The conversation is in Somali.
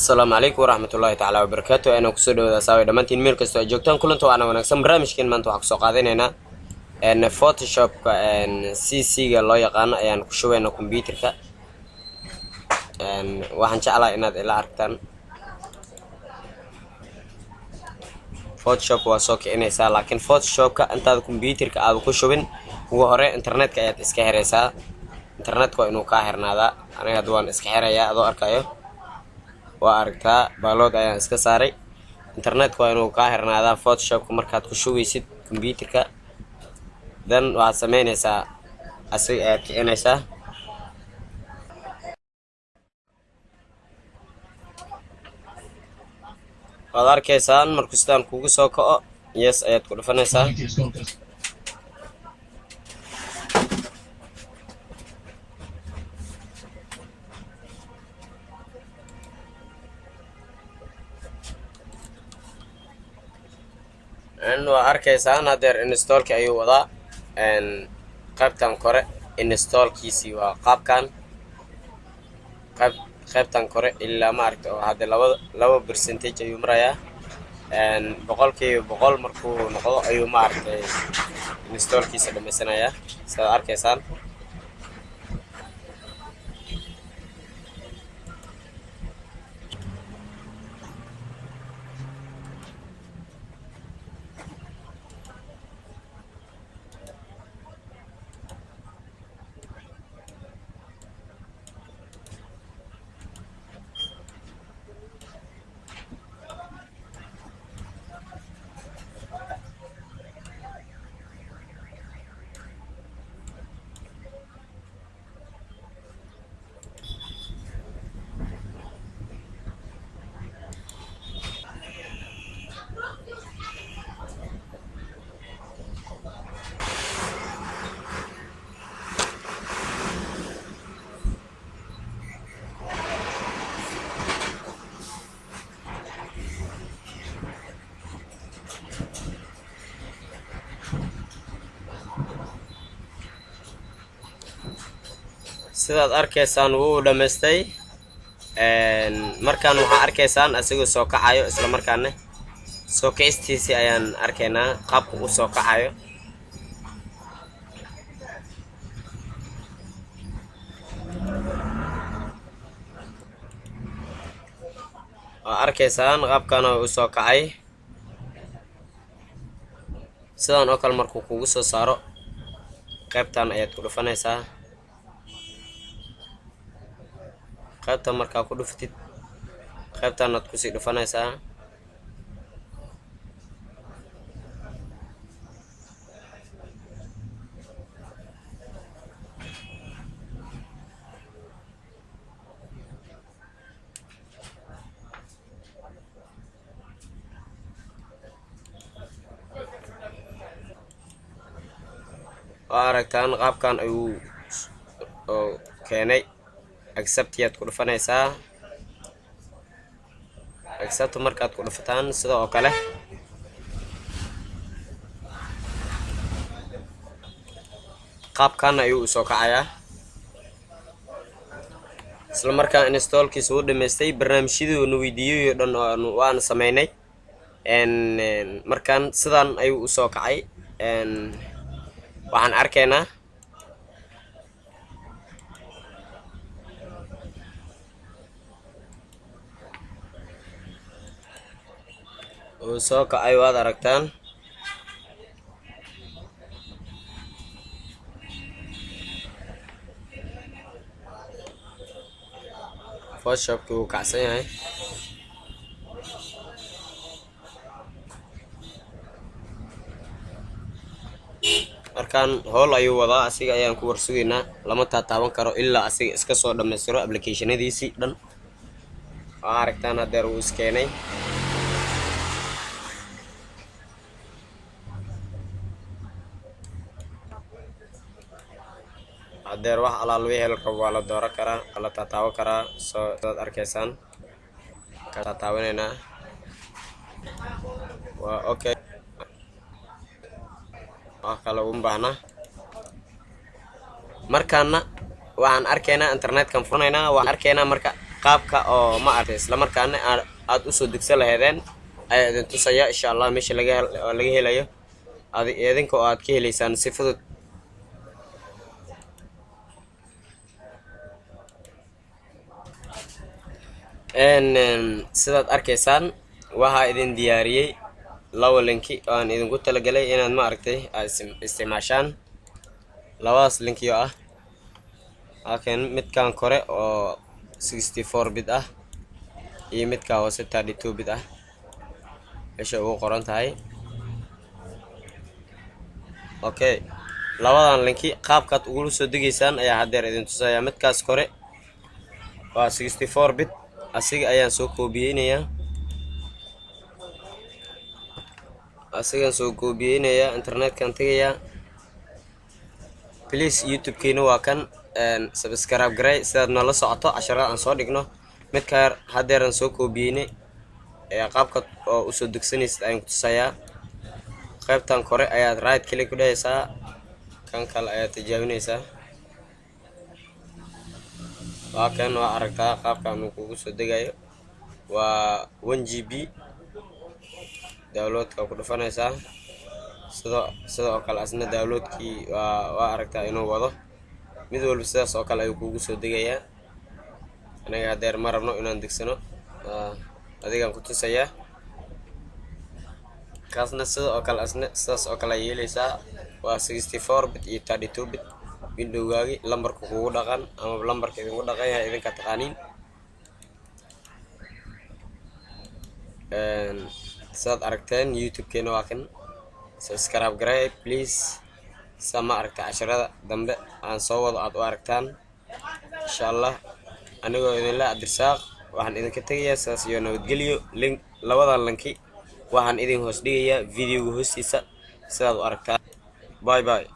السلام عليكم ورحمة الله تعالى وبركاته. أنا كسر هذا سوي دمانتي الميل كستو جوكتان كلن تو أنا ونكسم برامج كن من تو حقسو قادين هنا إن فوتوشوب إن سي الله يقانا يعني كشوي إنه كمبيوتر كا إن واحد شاء الله إن هذا الأركان فوتوشوب واسوك إنه سا لكن فوتوشوب كا أنت هذا كمبيوتر كا هذا كشوين هو هراء إنترنت كا إسكهر سا إنترنت كو إنه كاهر نادا أنا هدوان إسكهر يا هذا أركايو واركتا بالود ayaan iska saaray internet waa inuu ka xirnaada photoshop markaad ku shubeysid computerka dan waxaad sameynaysaa asig aad kicinaysaa waad arkaysaan markuu sidaan kugu soo kaco yes ayaad ku dhufanaysaa إنه أركيسان هذا إنستول كأيو وضع إن قبتان كره إنستول كيسي وقاب كان قبتان كره إلا ما أركتو هذا لو برسنتيج أيو مرايا إن بقول مركو نقول أيو ما أركت إنستول كيسي لما سنة يا سأ أركيسان sidaad arkaysaan wuu dhameystay markaan waxa arkaysaan asigoo soo kacayo isla markaana soo kicistiisi ayaan arkaynaa qaabka uu soo kacayo arkaysaan qaabkan uu soo kacay sidaan oo kale markuu kugu soo saaro qaybtan ayaad ku dhufanaysaa qaybta markaa ku dhuftid qaybtan aad ku sii dhufanaysaa aragtaan qaabkan ayuu keenay accept yaad ku dhufanaysaa accept markaad ku dhufataan sida oo kale qaabkan ayuu soo kacayaa isla markaa installkiisa uu dhameystay barnaamijyadii uu weydiiyay oo dhan waan sameynay markaan sidaan ayuu soo kacay waxaan arkaynaa uu soo kacay waad aragtaan photoshopki wuu kacsan yahay markaan howl ayuu wadaa asiga ayaan ku warsugaynaa lama taaban karo ilaa asiga iska soo dhameystiro applicationadiisii dhan waa aragtaan hadeer uu iskeenay hadeer wax alaal wixii halka waa la dooran karaa la taaban karaa soo dad arkaysaan ka taabanayna waa okay wax kale u baahna markaana waxaan arkaynaa internet kan furnaynaa waan arkaynaa marka qaabka oo ma aragtay isla markaana aad u soo degsan lahaydeen ayaa idin tusaya insha Allah meesha laga helayo idinka oo aad ka helaysaan si fudud sidaad arkaysaan waxaa idin diyaariyey laba linki oo aan idinku talagalay inaad ma aragtay isticmaashaan labadaas linki oo ah halkan midkan kore oo 64 bit ah iyo midka hoose 32 bit ah meesha ugu qoran tahay okay labadan linki qaabkaad ugu soo degaysaan ayaa haddeer idin tusaya midkaas kore waa 64 bit asiga ayaan soo koobiyeynayaa internetkan tagayaa please youtube keena waa kan subscribe garay sidaad nala socoto casharada aan soo dhigno midka haddeeran soo koobiyeynay ee qaabka oo u soo degsanaysid ayaan ku tusayaa qaybtan kore ayaad right click ku dhahaysaa kan kale ayaad tijaabinaysaa waa kan waa aragtaa qaabkan uu kugu soo degayo waa 1GB downloadka ku dhufanaysaa sidoo kale asna downloadkii waa aragtaa inuu wado mid walba sidaas oo kale ayuu kugu soo degayaa anaga haddeer ma rabno inaan degsano adigaan ku tusayaa kaasna sidoo kale asna sidaas oo kale ay yeelaysaa waa 64 bit iyo 32 bit windowgaagi lambarka kugu dhaqan ama lambarka idinku dhaqan yahay idinka taqaaniin saad aragteen youtube keena waa kan subscribe garay please sama aragta casharada dambe aan soo wado aad u aragtaan insha Allah anigoo idin la Cabdirasaaq waxaan idinka tagayaa sidaas iyo nabadgelyo link labadan linki waxaan idin hoos dhigayaa videoga hoostiisa sidaad u aragtaan bye bye